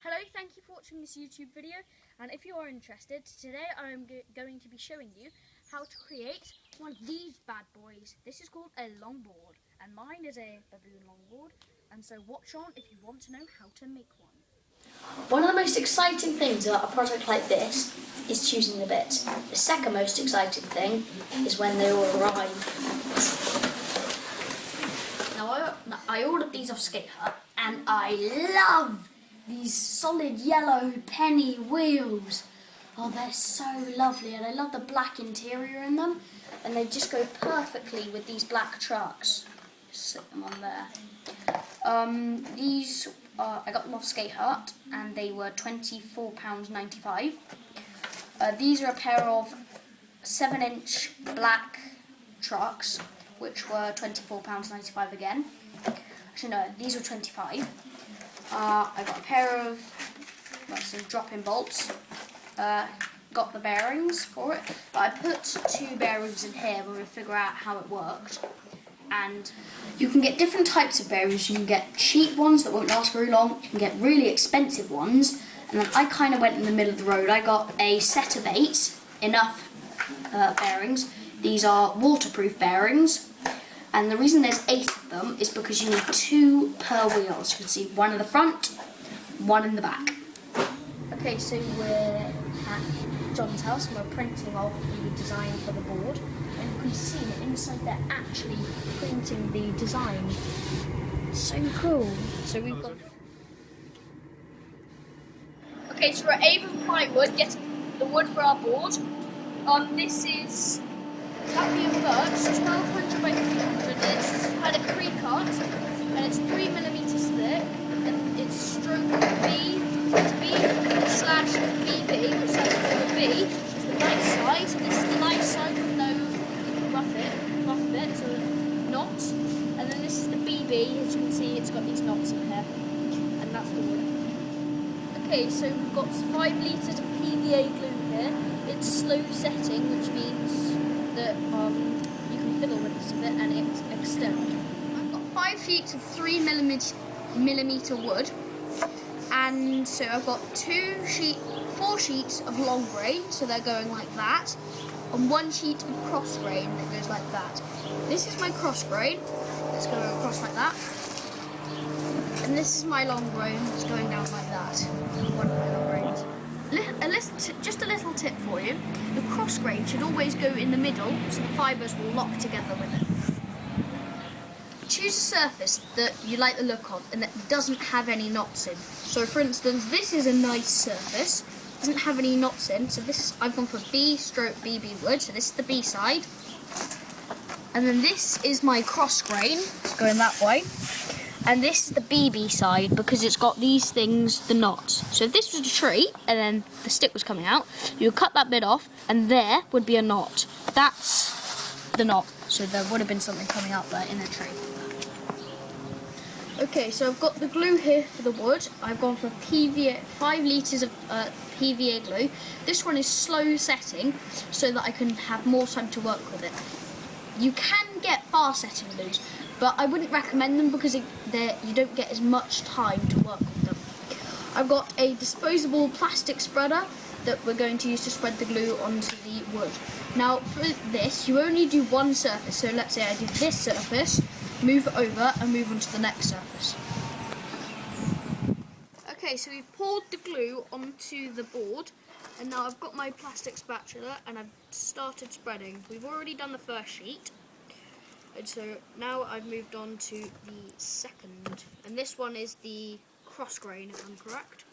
Hello, thank you for watching this YouTube video, and if you are interested, today I'm going to be showing you how to create one of these bad boys. This is called a longboard, and mine is a baboon longboard, and so watch on if you want to know how to make one. One of the most exciting things about a project like this is choosing the bits. The second most exciting thing is when they all arrive. Now I ordered these off Skate Hut, and I love these solid yellow penny wheels. Oh, they're so lovely, and I love the black interior in them, and they just go perfectly with these black trucks. Just slip them on there. I got them off Skate Hut, and they were £24.95. These are a pair of 7-inch black trucks, which were £24.95 again. Actually no, these were £25. I got a pair of some drop-in bolts, got the bearings for it, but I put 2 bearings in here when we figure out how it worked. And you can get different types of bearings. You can get cheap ones that won't last very long, you can get really expensive ones, and then I kind of went in the middle of the road. I got a set of 8, enough bearings. These are waterproof bearings. And the reason there's 8 of them is because you need 2 per wheel. So you can see 1 in the front, 1 in the back. Okay, so we're at John's house and we're printing off the design for the board. And you can see that inside they're actually printing the design. It's so cool. So we've got... Okay, so we're at Avon Plywood getting the wood for our board. This is... That being works, 1200 by 300, it's had a pre-cut, and it's 3mm thick, and it's stroke B, it's B/BB, which stands for the B, is the nice side, so this is the nice side with no rough bit, so knots, and then this is the BB, as you can see it's got these knots in here, and that's the wood. Okay, so we've got 5 litres of PVA glue here. It's slow setting, which means that you can fiddle with this a bit and it's external. I've got 5 sheets of 3mm wood, and so I've got 4 sheets of long grain, so they're going like that, and 1 sheet of cross grain that goes like that. This is my cross grain, that's going across like that, and this is my long grain that's going down like that. One of my long grains. Just a little tip for you, the cross grain should always go in the middle so the fibres will lock together with it. Choose a surface that you like the look of and that doesn't have any knots in. So for instance, this is a nice surface, doesn't have any knots in, so I've gone for B/BB wood, so this is the B side. And then this is my cross grain, it's going that way. And this is the BB side because it's got these things, the knots. So if this was a tree and then the stick was coming out, you would cut that bit off and there would be a knot. That's the knot. So there would have been something coming out there in a tree. Okay, so I've got the glue here for the wood. I've gone for 5 litres of PVA glue. This one is slow setting so that I can have more time to work with it. You can get fast setting glues, but I wouldn't recommend them because you don't get as much time to work with them. I've got a disposable plastic spreader that we're going to use to spread the glue onto the wood. Now for this, you only do one surface, so let's say I do this surface, move it over and move on to the next surface. Okay, so we've poured the glue onto the board, and now I've got my plastic spatula and I've started spreading. We've already done the first sheet. And so now I've moved on to the second, and this one is the cross grain, if I'm correct.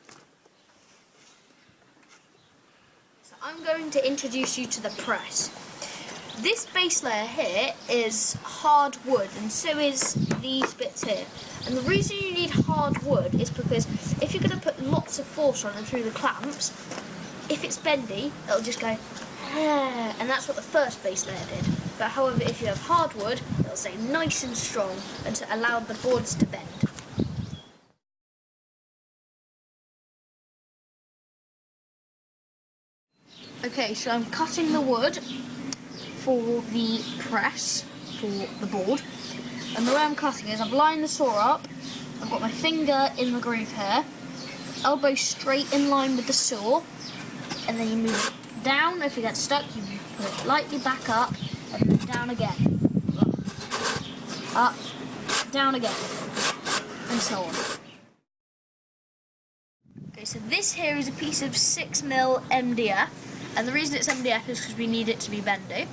So I'm going to introduce you to the press. This base layer here is hard wood, and so is these bits here. And the reason you need hard wood is because if you're going to put lots of force on it through the clamps, if it's bendy, it'll just go, and that's what the first base layer did. But however, if you have hardwood, it'll stay nice and strong and to allow the boards to bend. Okay, so I'm cutting the wood for the press for the board, and the way I'm cutting is I've lined the saw up, I've got my finger in the groove here, elbow straight in line with the saw, and then you move it down. If it gets stuck, you put it lightly back up, and then down again. Up, down again, and so on. Okay, so this here is a piece of 6mm MDF, and the reason it's MDF is because we need it to be bendy.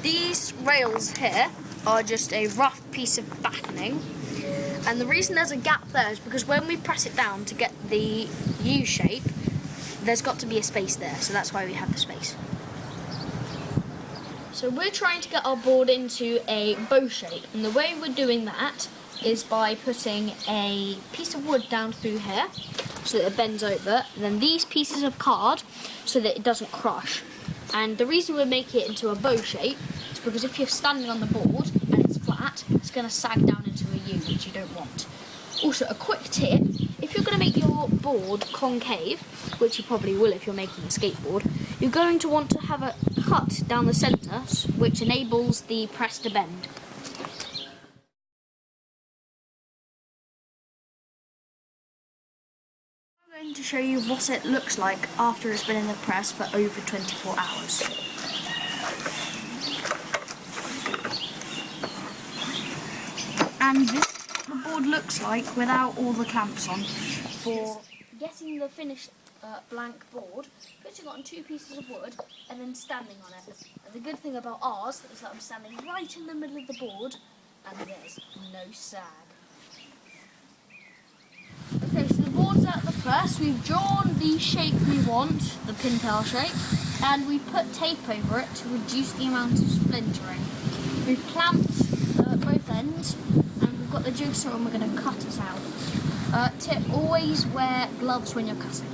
These rails here are just a rough piece of battening, and the reason there's a gap there is because when we press it down to get the U shape, there's got to be a space there, so that's why we have the space. So we're trying to get our board into a bow shape, and the way we're doing that is by putting a piece of wood down through here so that it bends over, and then these pieces of card so that it doesn't crush. And the reason we're making it into a bow shape is because if you're standing on the board and it's flat, it's going to sag down into a U, which you don't want. Also, a quick tip, if you're going to make your board concave, which you probably will if you're making a skateboard, you're going to want to have a cut down the centre, which enables the press to bend. I'm going to show you what it looks like after it's been in the press for over 24 hours. And this the board looks like without all the clamps on. For getting the finished blank board, putting it on 2 pieces of wood and then standing on it. And the good thing about ours is that I'm standing right in the middle of the board and there's no sag. Okay, so the board's out of the press. We've drawn the shape we want, the pintail shape, and we put tape over it to reduce the amount of splintering. We've clamped both ends, and we've got the jigsaw and we're going to cut it out. Tip, always wear gloves when you're cutting.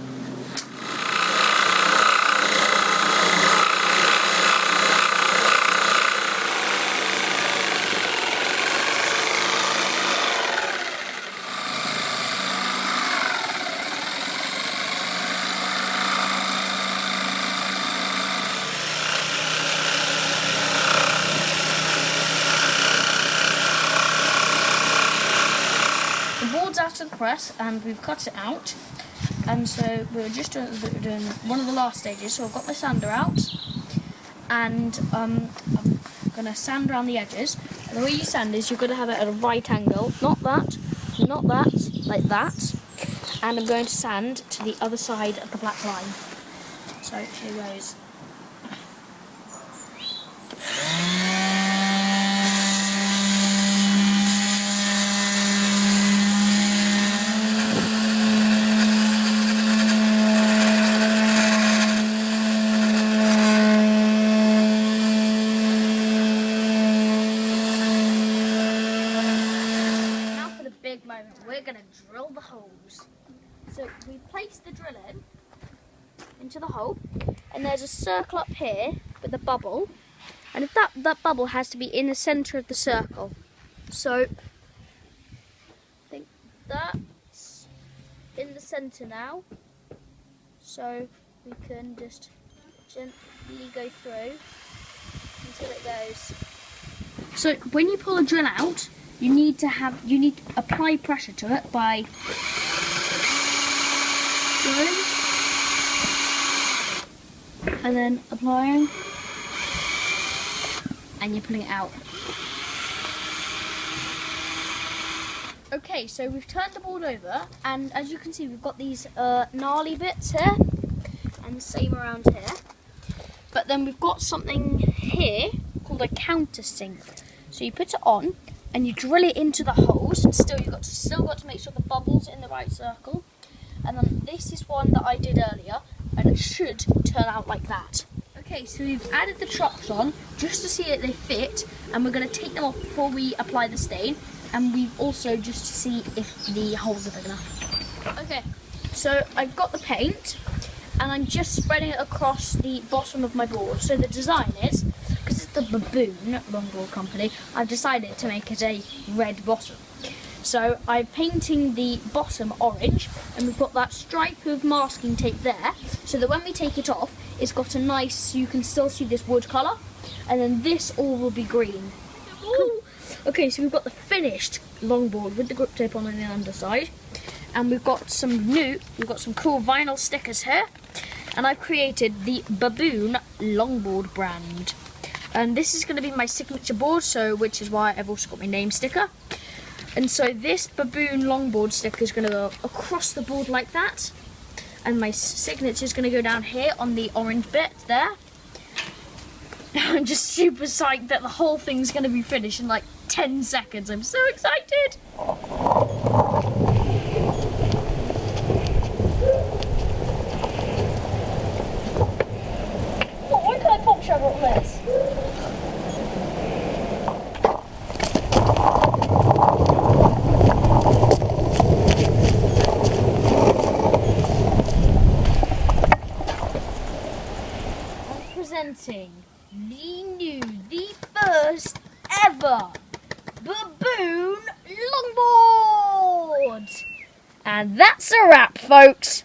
Out of the press and we've cut it out, and so we're just doing one of the last stages. So I've got my sander out and I'm going to sand around the edges, and the way you sand is you're going to have it at a right angle, not that, like that, and I'm going to sand to the other side of the black line. So here goes. We're going to drill the holes. So we place the drill into the hole, and there's a circle up here with a bubble, and if that bubble has to be in the centre of the circle. So I think that's in the centre now, so we can just gently go through until it goes. So when you pull a drill out, you need to apply pressure to it by going and then applying, and you're pulling it out. Okay, so we've turned the board over, and as you can see, we've got these gnarly bits here, and the same around here. But then we've got something here called a countersink. So you put it on, and you drill it into the holes, and still got to make sure the bubble's in the right circle. And then this is one that I did earlier, and it should turn out like that. Okay, so we've added the trucks on just to see that they fit, and we're going to take them off before we apply the stain, and we've also just to see if the holes are big enough. Okay, so I've got the paint, and I'm just spreading it across the bottom of my board. So the design is, because it's the Baboon Longboard company, I've decided to make it a red bottom. So I'm painting the bottom orange, and we've got that stripe of masking tape there, so that when we take it off, it's got a nice, you can still see this wood colour, and then this all will be green. Cool. Okay, so we've got the finished longboard with the grip tape on the underside, And we've got some cool vinyl stickers here. And I've created the Baboon Longboard brand. And this is going to be my signature board, which is why I've also got my name sticker. And so this Baboon Longboard sticker is going to go across the board like that. And my signature is going to go down here on the orange bit there. I'm just super psyched that the whole thing's going to be finished in like 10 seconds. I'm so excited! Why can't I pop sugar on this? Presenting the first ever Baboon Longboard! And that's a wrap, folks!